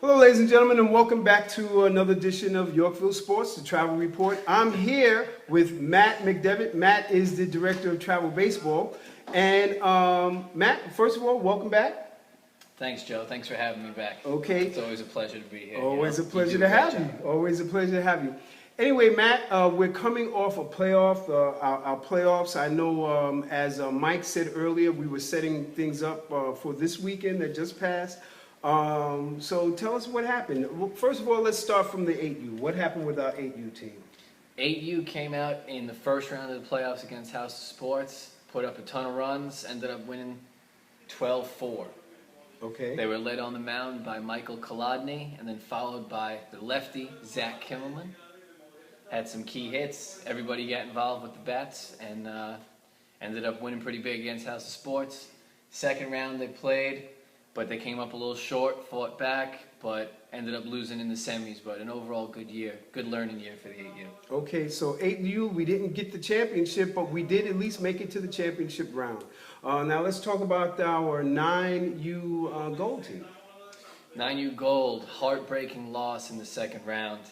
Hello, ladies and gentlemen, and welcome back to another edition of Yorkville Sports, the Travel Report. I'm here with Matt McDevitt. Matt is the Director of Travel Baseball. And Matt, first of all, welcome back. Thanks, Joe. Thanks for having me back. Okay. It's always a pleasure to be here. Always a You pleasure do to a great have you. job. Always a pleasure to have you. Anyway, Matt, we're coming off a playoff, our playoffs. I know, as Mike said earlier, we were setting things up for this weekend that just passed. So tell us what happened. Well, first of all, let's start from the 8U. What happened with our 8U team? 8U came out in the first round of the playoffs against House of Sports, put up a ton of runs, ended up winning 12-4. Okay. They were led on the mound by Michael Kolodny and then followed by the lefty, Zach Kimmelman. Had some key hits. Everybody got involved with the bats and ended up winning pretty big against House of Sports. Second round they played, but they came up a little short, fought back, but ended up losing in the semis. But an overall good year, good learning year for the 8U. Okay, so 8U, we didn't get the championship, but we did at least make it to the championship round. Now let's talk about our 9U gold team. 9U Gold, heartbreaking loss in the second round.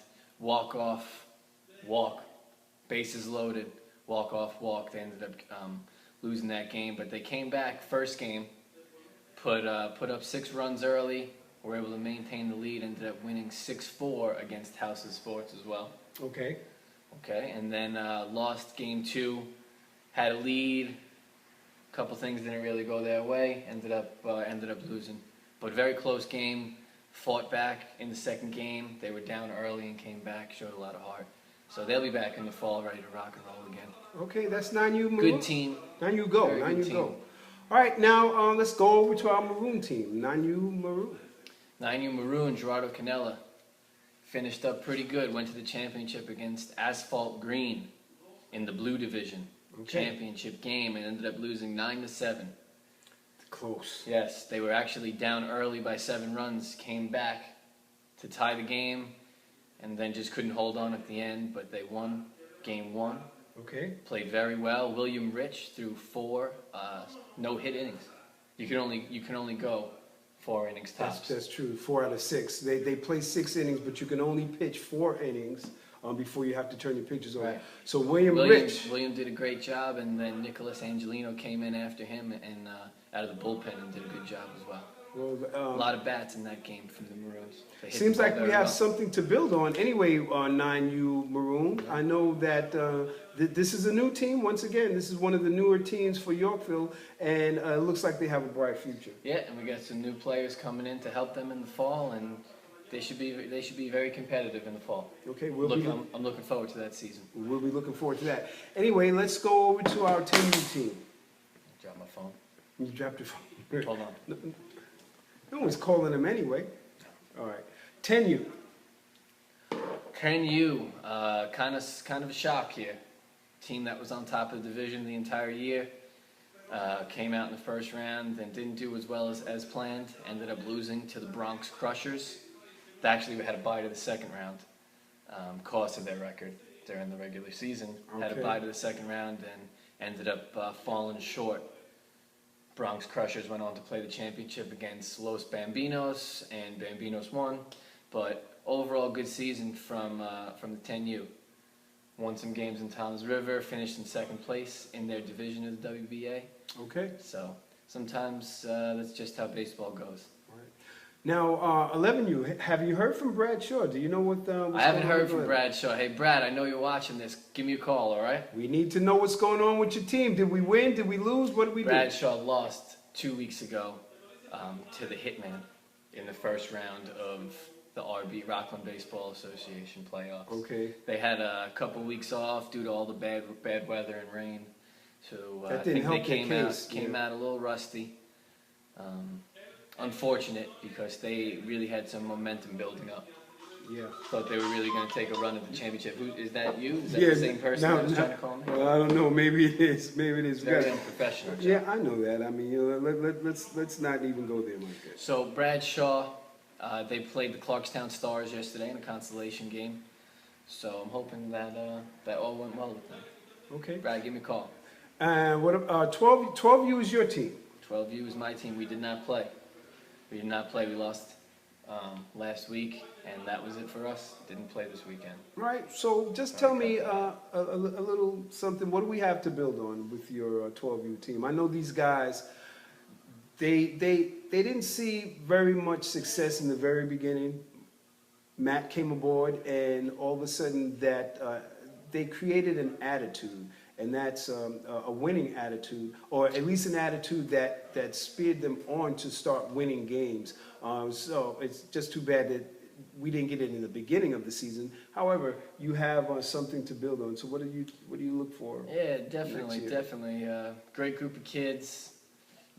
Walk, bases loaded, walk. They ended up losing that game, but they came back first game, put up 6 runs early, were able to maintain the lead, ended up winning 6-4 against House of Sports as well. Okay. Okay, and then lost game 2, had a lead, a couple things didn't really go their way, ended up losing. But very close game, fought back in the second game. They were down early and came back, showed a lot of heart. So they'll be back in the fall, ready to rock and roll again. Okay, that's 9U Maroon. Good team. 9U Gold. Very good 9U team. Gold. All right, now let's go over to our Maroon team, 9U Maroon. 9U Maroon, Gerardo Canella, finished up pretty good. Went to the championship against Asphalt Green in the Blue Division. Okay. Championship game and ended up losing 9-7. Close. Yes, they were actually down early by 7 runs, came back to tie the game, and then just couldn't hold on at the end, but they won game 1. Okay. Played very well. William Rich threw 4 no-hit innings. You can only go 4 innings tops. That's true. 4 out of 6. They play 6 innings, but you can only pitch 4 innings before you have to turn your pitches over. Right. So William Rich. William did a great job, and then Nicholas Angelino came in after him and out of the bullpen and did a good job as well. Well, A lot of bats in that game from the Maroons. They hit seems the ball like we very have well. something to build on. Anyway, 9U Maroon, I know that this is a new team. Once again, this is one of the newer teams for Yorkville, and it looks like they have a bright future. Yeah, and we got some new players coming in to help them in the fall, and they should be very competitive in the fall. Okay, I'm looking forward to that season. we'll be looking forward to that. Anyway, let's go over to our 10U team. Drop my phone. You dropped your phone. Hold on. No one's calling them anyway. All right. 10U. 10U, kind of a shock here. Team that was on top of the division the entire year, came out in the first round and didn't do as well as planned. Ended up losing to the Bronx Crushers. They actually had a bye to the second round, cost of their record during the regular season. Had a Okay. bye to the second round and ended up falling short. Bronx Crushers went on to play the championship against Los Bambinos, and Bambinos won. But overall, good season from the 10U. Won some games in Toms River, finished in second place in their division of the WBA. Okay. So sometimes that's just how baseball goes. All right. Now, 11U. Have you heard from Brad Shaw? Do you know what's I haven't going on heard with from Brad? Brad Shaw. Hey, Brad, I know you're watching this. Give me a call, all right? We need to know what's going on with your team. Did we win? Did we lose? What did we Brad do? Shaw lost 2 weeks ago to the Hitman in the first round of the RB, Rockland Baseball Association playoffs. Okay. They had a couple weeks off due to all the bad weather and rain. So That I didn't think help they their case, came yeah. out a little rusty. Unfortunate because they really had some momentum building up. Yeah. Thought they were really going to take a run at the championship. Is that you? Is that Yeah, the same person no, that was no. trying to call me? Well, I don't know. Maybe it is. Maybe it is. We Very got- unprofessional. Joe. Yeah, I know that. I mean, you know, let's not even go there like that. So Brad Shaw, they played the Clarkstown Stars yesterday in a consolation game. So I'm hoping that that all went well with them. Okay. Brad, give me a call. What? 12U is your team. 12U is my team. We did not play. We lost last week, and that was it for us. Didn't play this weekend. Right, so just tell me a little something. What do we have to build on with your 12U team? I know these guys, they didn't see very much success in the very beginning. Matt came aboard, and all of a sudden that they created an attitude, and that's a winning attitude, or at least an attitude that spurred them on to start winning games. So it's just too bad that we didn't get it in the beginning of the season. However, you have something to build on. So what do you look for? Yeah, definitely. Great group of kids.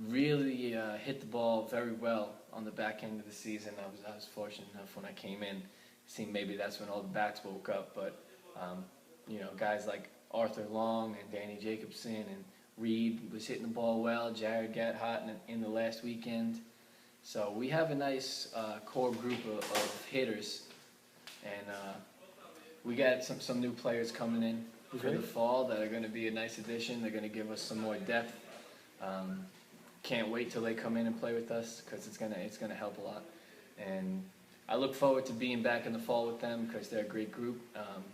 Really hit the ball very well on the back end of the season. I was fortunate enough when I came in. Seemed maybe that's when all the bats woke up, but guys like Arthur Long and Danny Jacobson and Reed was hitting the ball well. Jared got hot in the last weekend. So we have a nice core group of hitters, and we got some new players coming in for the fall that are going to be a nice addition. They're going to give us some more depth. Can't wait till they come in and play with us because it's gonna help a lot. And I look forward to being back in the fall with them because they're a great group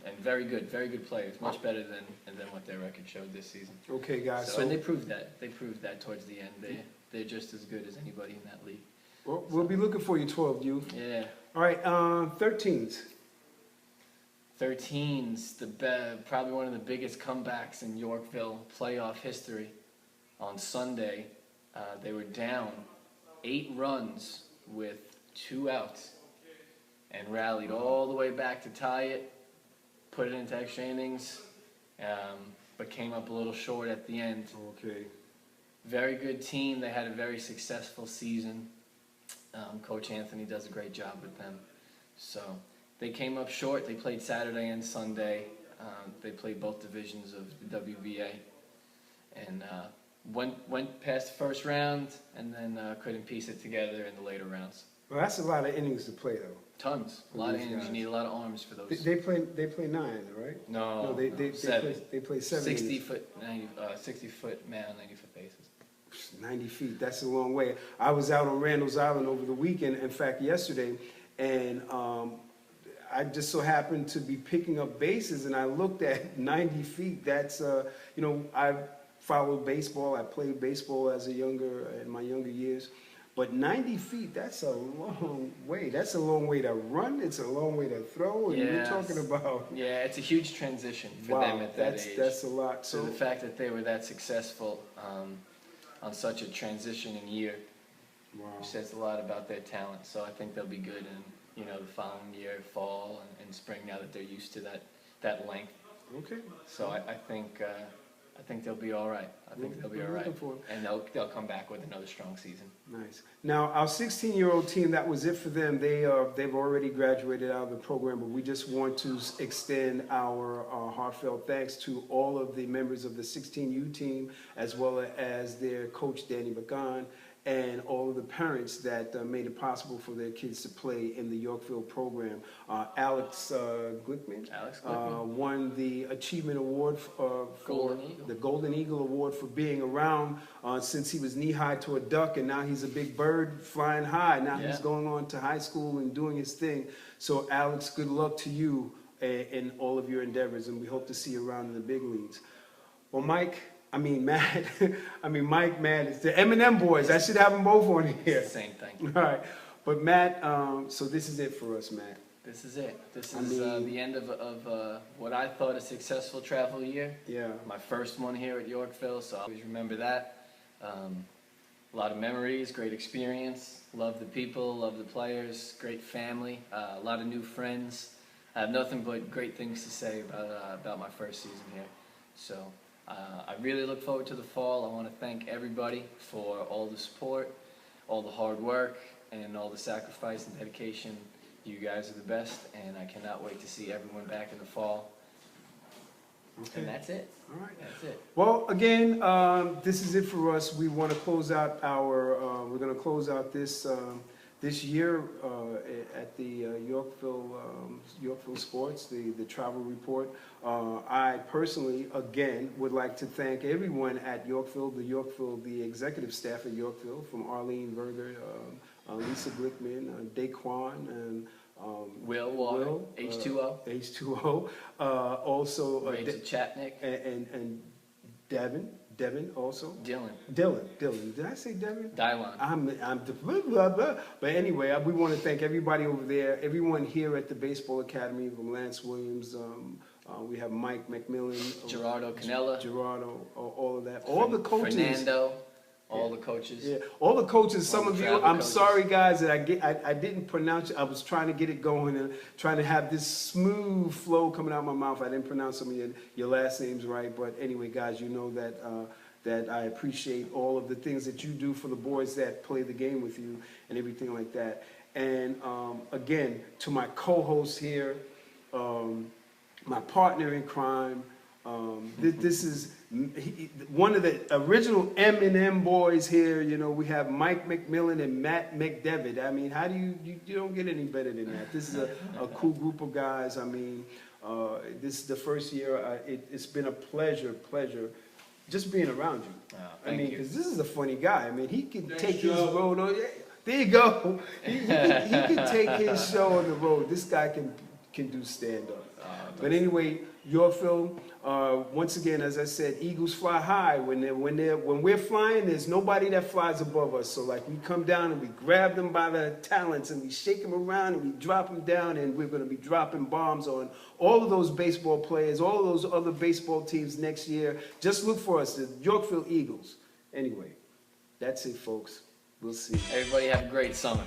and very good players, much better than what their record showed this season. Okay, guys. So and they proved that towards the end. They're just as good as anybody in that league. Well, we'll be looking for you, 12U. Yeah. All right, 13s. 13s, probably one of the biggest comebacks in Yorkville playoff history. On Sunday, they were down 8 runs with 2 outs and rallied all the way back to tie it, put it into extra innings, but came up a little short at the end. Okay. Very good team. They had a very successful season. Coach Anthony does a great job with them. So they came up short. They played Saturday and Sunday. They played both divisions of the WBA. And went past the first round and then couldn't piece it together in the later rounds. Well, that's a lot of innings to play, though. Tons. A lot of innings. You need a lot of arms for those. They play 9, right? No, they 7. They play 7. 60 foot mound, 90 foot bases. 90 feet, that's a long way. I was out on Randall's Island over the weekend, in fact, yesterday, and I just so happened to be picking up bases, and I looked at 90 feet. That's, I followed baseball. I played baseball in my younger years. But 90 feet, that's a long way. That's a long way to run. It's a long way to throw. And we're talking about... Yeah, it's a huge transition for them at that age. That's a lot. So the fact that they were that successful on such a transitioning year says a lot about their talent. So I think they'll be good in the following year, fall and spring, now that they're used to that length. Okay. So I think they'll be all right. I think they'll be all right. And they'll come back with another strong season. Nice. Now, our 16-year-old team, that was it for them. They've already graduated out of the program, but we just want to extend our heartfelt thanks to all of the members of the 16U team, as well as their coach, Danny McGon, and all of the parents that made it possible for their kids to play in the Yorkville program. Alex Glickman won the Achievement Award for the Golden Eagle Award for being around since he was knee-high to a duck, and now he's a big bird flying high. Now he's going on to high school and doing his thing. So Alex, good luck to you in all of your endeavors, and we hope to see you around in the big leagues. Well, Matt, it's the M&M boys. I should have them both on here. Same thing. All right. But Matt, so this is it for us, Matt. This is it. This is the end of what I thought a successful travel year. Yeah. My first one here at Yorkville, so I always remember that. A lot of memories, great experience. Love the people, love the players, great family, a lot of new friends. I have nothing but great things to say about my first season here. So I really look forward to the fall. I want to thank everybody for all the support, all the hard work, and all the sacrifice and dedication. You guys are the best, and I cannot wait to see everyone back in the fall. Okay. And that's it. All right. That's it. Well, again, this is it for us. We want to close out we're going to close out this year at the Yorkville Sports, the travel report. I personally, again, would like to thank everyone at Yorkville, the executive staff at Yorkville, from Arlene Berger Lisa Glickman, Daquan, and Will Water, Will, H2O. H2O. Also, Rachel Chatnick. and Devin also. Dylan. Did I say Devin? Dylon. I'm blah, blah, blah. But anyway, we want to thank everybody over there, everyone here at the Baseball Academy, from Lance Williams. We have Mike McMillan, Gerardo Canella. Gerardo, all of that, all the coaches. Fernando. All the coaches. Yeah, all the coaches. Some All of the you, travel I'm coaches. sorry, guys, that I didn't pronounce it. I was trying to get it going and trying to have this smooth flow coming out of my mouth. I didn't pronounce some of your last names right, but anyway, guys, you know that that I appreciate all of the things that you do for the boys that play the game with you and everything like that. And again, to my co-host here, my partner in crime. This is one of the original M&M boys here. You know, we have Mike McMillan and Matt McDevitt. I mean, how do you don't get any better than that. This is a cool group of guys. I mean, this is the first year. It's been a pleasure just being around you. Oh, I mean, thank you. because this is a funny guy. I mean, he can Thanks, take his Joe. road on. There you go. He can take his show on the road. This guy can do stand-up. But anyway, Yorkville, once again, as I said, Eagles fly high. When we're flying, there's nobody that flies above us. So like we come down and we grab them by the talents and we shake them around and we drop them down, and we're going to be dropping bombs on all of those baseball players, all of those other baseball teams next year. Just look for us, the Yorkville Eagles. Anyway, that's it, folks. We'll see. Everybody have a great summer.